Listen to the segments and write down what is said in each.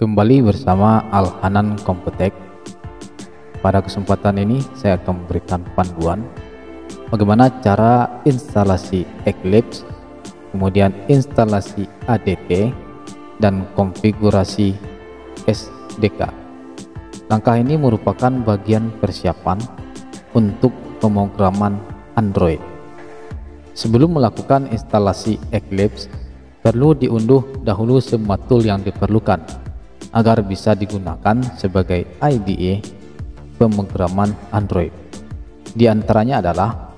Kembali bersama Al-Hanan Computech. Pada kesempatan ini saya akan memberikan panduan bagaimana cara instalasi Eclipse, kemudian instalasi ADT dan konfigurasi SDK. Langkah ini merupakan bagian persiapan untuk pemrograman Android. Sebelum melakukan instalasi Eclipse, perlu diunduh dahulu semua tool yang diperlukan agar bisa digunakan sebagai IDE pemrograman Android. Di antaranya adalah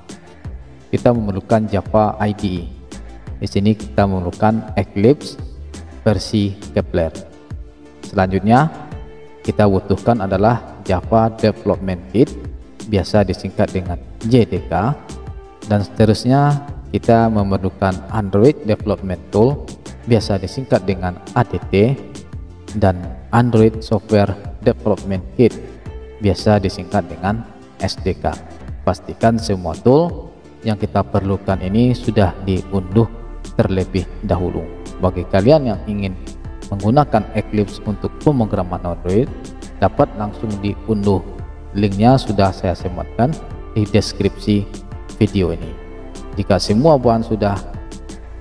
kita memerlukan Java IDE. Di sini kita memerlukan Eclipse versi Kepler. Selanjutnya kita butuhkan adalah Java Development Kit, biasa disingkat dengan JDK, dan seterusnya kita memerlukan Android Development Tool, biasa disingkat dengan ADT, dan Android Software Development Kit, biasa disingkat dengan SDK. Pastikan semua tool yang kita perlukan ini sudah diunduh terlebih dahulu. Bagi kalian yang ingin menggunakan Eclipse untuk pemrograman Android, dapat langsung diunduh. Linknya sudah saya sematkan di deskripsi video ini. Jika semua bahan sudah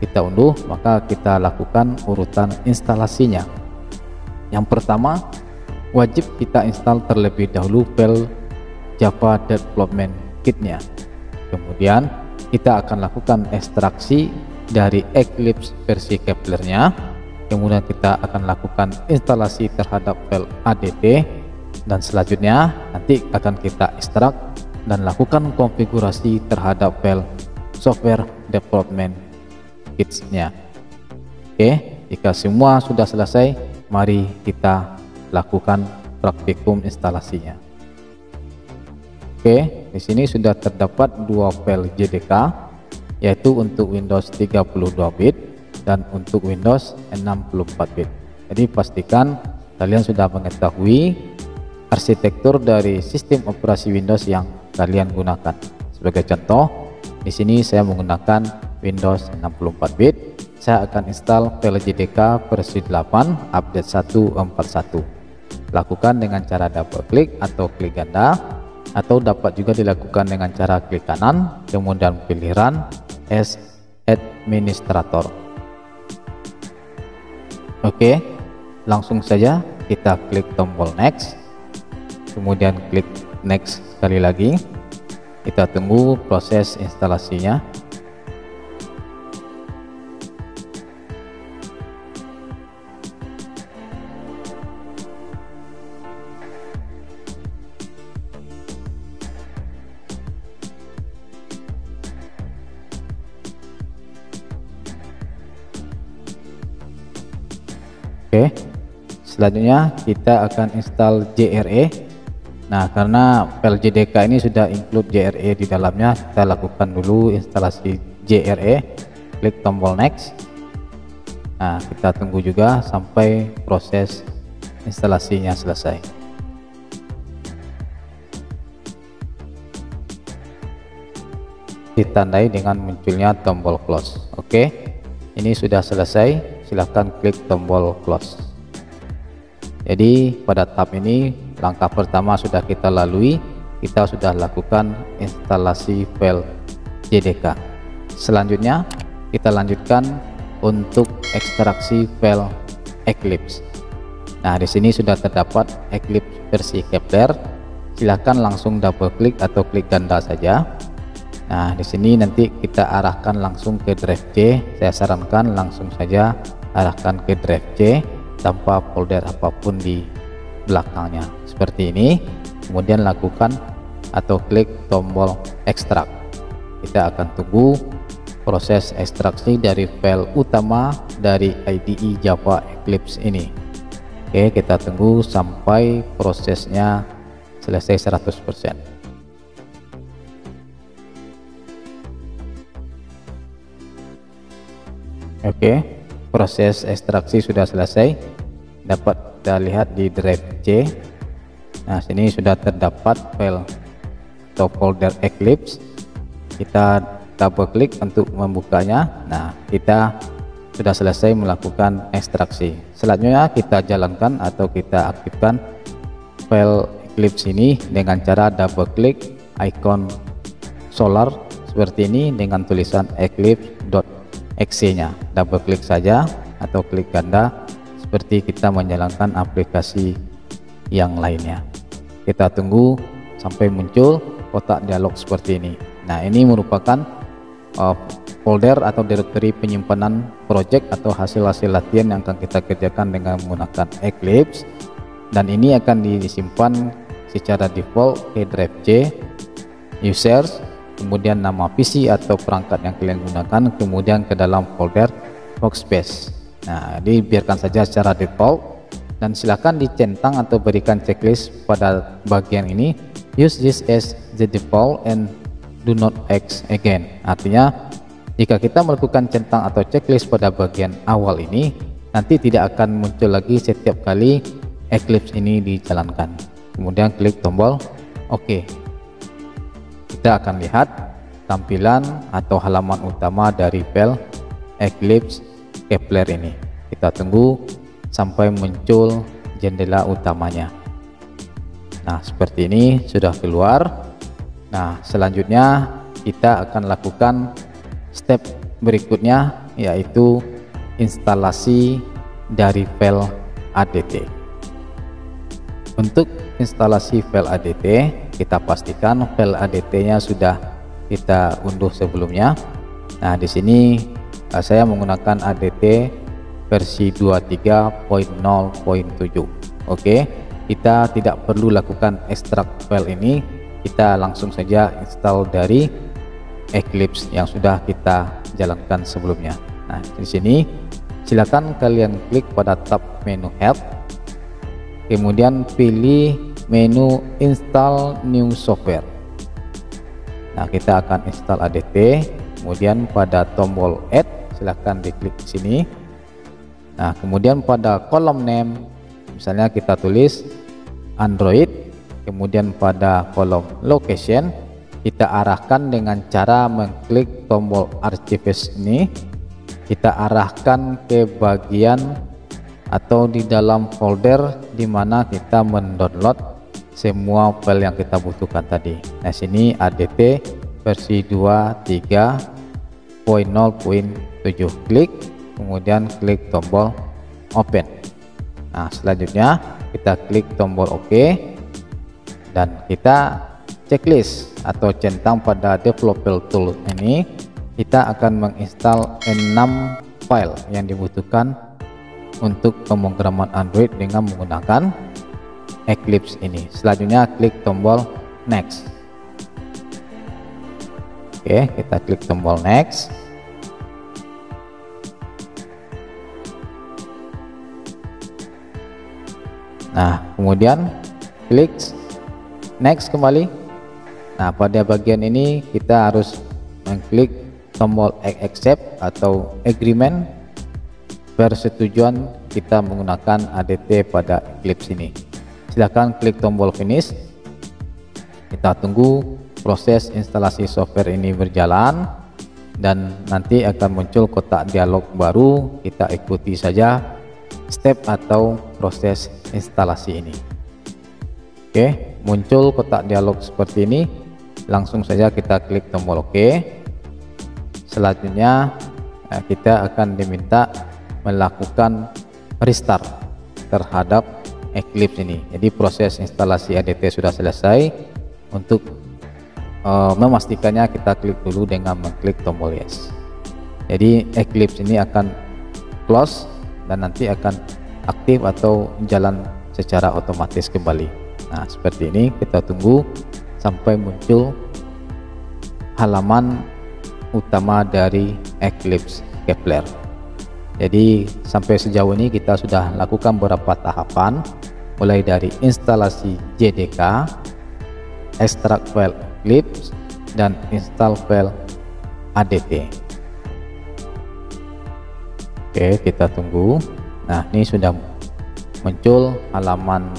kita unduh, maka kita lakukan urutan instalasinya. Yang pertama, wajib kita install terlebih dahulu file Java Development Kit-nya. Kemudian kita akan lakukan ekstraksi dari Eclipse versi Kepler-nya. Kemudian kita akan lakukan instalasi terhadap file ADT, dan selanjutnya nanti akan kita ekstrak dan lakukan konfigurasi terhadap file Software Development Kit-nya. Oke, jika semua sudah selesai, mari kita lakukan praktikum instalasinya. Oke, di sini sudah terdapat dua file JDK, yaitu untuk Windows 32 bit dan untuk Windows 64 bit. Jadi pastikan kalian sudah mengetahui arsitektur dari sistem operasi Windows yang kalian gunakan. Sebagai contoh, di sini saya menggunakan Windows 64 bit. Saya akan install file JDK versi 8 update 1.41. Lakukan dengan cara double klik atau klik ganda, atau dapat juga dilakukan dengan cara klik kanan kemudian pilih Run as Administrator. Oke, langsung saja kita klik tombol next, kemudian klik next sekali lagi. Kita tunggu proses instalasinya. Oke, selanjutnya kita akan install JRE. Nah, karena file JDK ini sudah include JRE di dalamnya, kita lakukan dulu instalasi JRE. Klik tombol next. Nah, kita tunggu juga sampai proses instalasinya selesai. Ditandai dengan munculnya tombol close. Oke, ini sudah selesai. Silahkan klik tombol close. Jadi pada tahap ini langkah pertama sudah kita lalui, kita sudah lakukan instalasi file JDK. Selanjutnya kita lanjutkan untuk ekstraksi file Eclipse. Nah, di sini sudah terdapat Eclipse versi Kepler. Silahkan langsung double klik atau klik ganda saja. Nah, di sini nanti kita arahkan langsung ke drive C. Saya sarankan langsung saja arahkan ke drive C tanpa folder apapun di belakangnya seperti ini. Kemudian lakukan atau klik tombol ekstrak. Kita akan tunggu proses ekstraksi dari file utama dari IDE Java Eclipse ini. Oke, kita tunggu sampai prosesnya selesai 100%. Oke, proses ekstraksi sudah selesai. Dapat kita lihat di drive C. Nah, sini sudah terdapat file atau folder Eclipse. Kita double klik untuk membukanya. Nah, kita sudah selesai melakukan ekstraksi. Selanjutnya kita jalankan atau kita aktifkan file Eclipse ini dengan cara double klik icon solar seperti ini dengan tulisan eclipse.exe nya. Double klik saja atau klik ganda seperti kita menjalankan aplikasi yang lainnya. Kita tunggu sampai muncul kotak dialog seperti ini. Nah, ini merupakan folder atau directory penyimpanan project atau hasil-hasil latihan yang akan kita kerjakan dengan menggunakan Eclipse, dan ini akan disimpan secara default ke drive C, users, kemudian nama PC atau perangkat yang kalian gunakan, kemudian ke dalam folder workspace. Nah, dibiarkan saja secara default, dan silakan dicentang atau berikan checklist pada bagian ini, use this as the default and do not X again. Artinya jika kita melakukan centang atau checklist pada bagian awal ini, nanti tidak akan muncul lagi setiap kali Eclipse ini dijalankan. Kemudian klik tombol OK. Kita akan lihat tampilan atau halaman utama dari file Eclipse Kepler ini. Kita tunggu sampai muncul jendela utamanya. Nah, seperti ini sudah keluar. Nah, selanjutnya kita akan lakukan step berikutnya, yaitu instalasi dari file ADT. Untuk instalasi file ADT, kita pastikan file ADT-nya sudah kita unduh sebelumnya. Nah, di sini saya menggunakan ADT versi 23.0.7. Oke, kita tidak perlu lakukan ekstrak file ini, kita langsung saja install dari Eclipse yang sudah kita jalankan sebelumnya. Nah, di sini silakan kalian klik pada tab menu Help, kemudian pilih menu Install New Software. Nah, kita akan install ADT, kemudian pada tombol Add silakan diklik di sini. Nah, kemudian pada kolom name misalnya kita tulis Android, kemudian pada kolom location kita arahkan dengan cara mengklik tombol archives ini, kita arahkan ke bagian atau di dalam folder di mana kita mendownload semua file yang kita butuhkan tadi. Nah, sini ADT versi 23.0.7, klik, kemudian klik tombol open. Nah, selanjutnya kita klik tombol OK, dan kita checklist atau centang pada developer tool ini, kita akan menginstal 6 file yang dibutuhkan untuk pemrograman Android dengan menggunakan Eclipse ini. Selanjutnya klik tombol next. Oke, kita klik tombol next. Nah, kemudian klik next kembali. Nah, pada bagian ini kita harus mengklik tombol accept atau agreement, persetujuan kita menggunakan ADT pada Eclipse ini. Silakan klik tombol finish. Kita tunggu proses instalasi software ini berjalan, dan nanti akan muncul kotak dialog baru. Kita ikuti saja step atau proses instalasi ini. Oke, muncul kotak dialog seperti ini. Langsung saja kita klik tombol OK. Selanjutnya kita akan diminta melakukan restart terhadap Eclipse ini. Jadi proses instalasi ADT sudah selesai. Untuk memastikannya kita klik dulu dengan mengklik tombol yes. Jadi Eclipse ini akan close dan nanti akan aktif atau jalan secara otomatis kembali. Nah, seperti ini kita tunggu sampai muncul halaman utama dari Eclipse Kepler. Jadi sampai sejauh ini kita sudah lakukan beberapa tahapan, mulai dari instalasi JDK, ekstrak file Eclipse, dan install file ADT. Oke, kita tunggu. Nah, ini sudah muncul halaman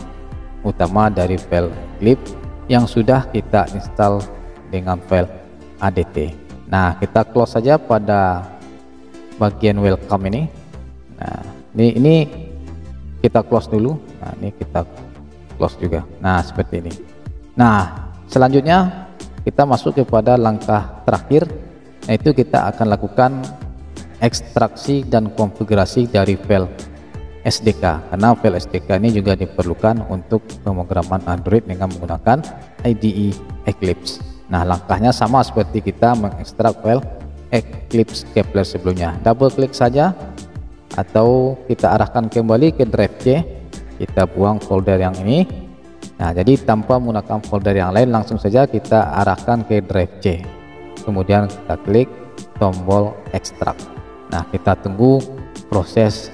utama dari file Eclipse yang sudah kita install dengan file ADT. Nah, kita close saja pada bagian welcome ini. Nah, ini kita close dulu. Nah, ini kita close juga. Nah, seperti ini. Nah, selanjutnya kita masuk kepada langkah terakhir, yaitu kita akan lakukan ekstraksi dan konfigurasi dari file SDK, karena file SDK ini juga diperlukan untuk pemrograman Android dengan menggunakan IDE Eclipse. Nah, langkahnya sama seperti kita mengekstrak file Eclipse Kepler sebelumnya. Double klik saja atau kita arahkan kembali ke drive C, kita buang folder yang ini. Nah, jadi tanpa menggunakan folder yang lain, langsung saja kita arahkan ke drive C, kemudian kita klik tombol ekstrak. Nah, kita tunggu proses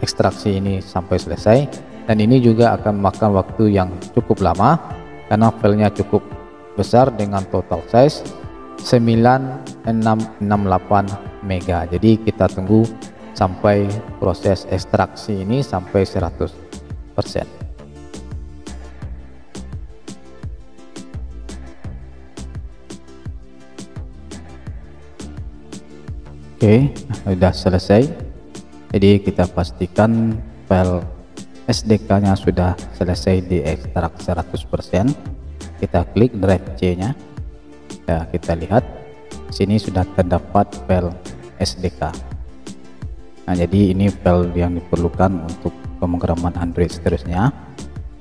ekstraksi ini sampai selesai, dan ini juga akan memakan waktu yang cukup lama karena filenya cukup besar dengan total size 9668 mega. Jadi kita tunggu sampai proses ekstraksi ini sampai 100%. Oke, sudah selesai. Jadi kita pastikan file SDK nya sudah selesai diekstrak 100%. Kita klik drive C nya. Ya, kita lihat sini sudah terdapat file SDK. Nah, jadi ini file yang diperlukan untuk pemrograman Android seterusnya,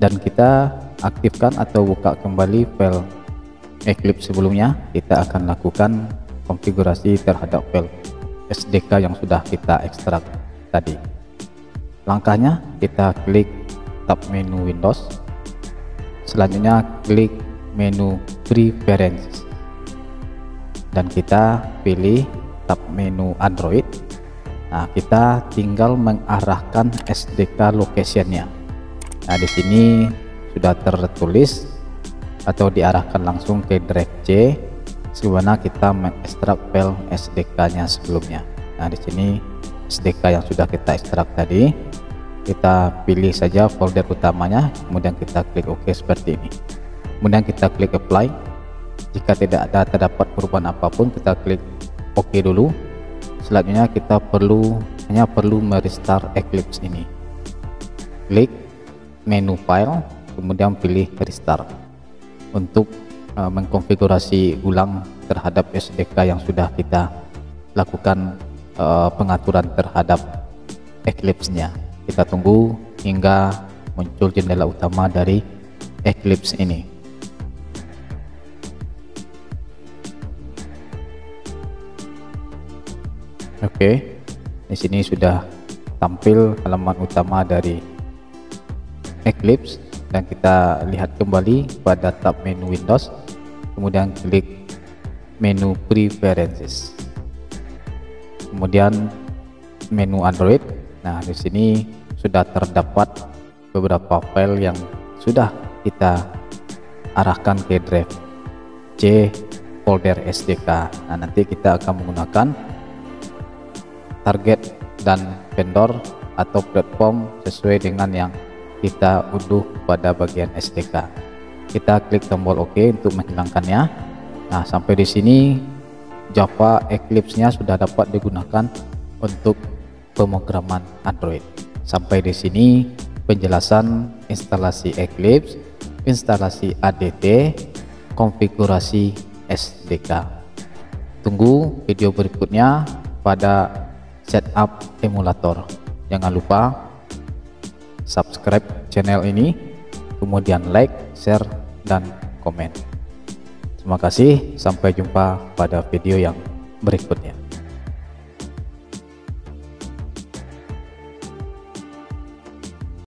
dan kita aktifkan atau buka kembali file Eclipse sebelumnya. Kita akan lakukan konfigurasi terhadap file SDK yang sudah kita ekstrak tadi. Langkahnya kita klik tab menu Windows, selanjutnya klik menu Preferences, dan kita pilih tab menu Android. Nah, kita tinggal mengarahkan SDK location-nya. Nah, di sini sudah tertulis atau diarahkan langsung ke drive C sebagaimana kita mengekstrak file SDK-nya sebelumnya. Nah, di sini SDK yang sudah kita ekstrak tadi, kita pilih saja folder utamanya, kemudian kita klik OK seperti ini. Kemudian kita klik apply. Jika tidak ada terdapat perubahan apapun, kita klik OK dulu. Selanjutnya kita hanya perlu merestart Eclipse ini. Klik menu file, kemudian pilih restart untuk mengkonfigurasi ulang terhadap SDK yang sudah kita lakukan pengaturan terhadap Eclipse-nya. Kita tunggu hingga muncul jendela utama dari Eclipse ini. Oke, di sini sudah tampil halaman utama dari Eclipse, dan kita lihat kembali pada tab menu Windows, kemudian klik menu Preferences, kemudian menu Android. Nah, di sini sudah terdapat beberapa file yang sudah kita arahkan ke drive C folder SDK. Nah, nanti kita akan menggunakan target dan vendor atau platform sesuai dengan yang kita unduh pada bagian SDK. Kita klik tombol OK untuk menghilangkannya. Nah, sampai di sini Java Eclipse-nya sudah dapat digunakan untuk pemrograman Android. Sampai di sini penjelasan instalasi Eclipse, instalasi ADT, konfigurasi SDK. Tunggu video berikutnya pada setup emulator. Jangan lupa subscribe channel ini, kemudian like, share, dan komen. Terima kasih, sampai jumpa pada video yang berikutnya.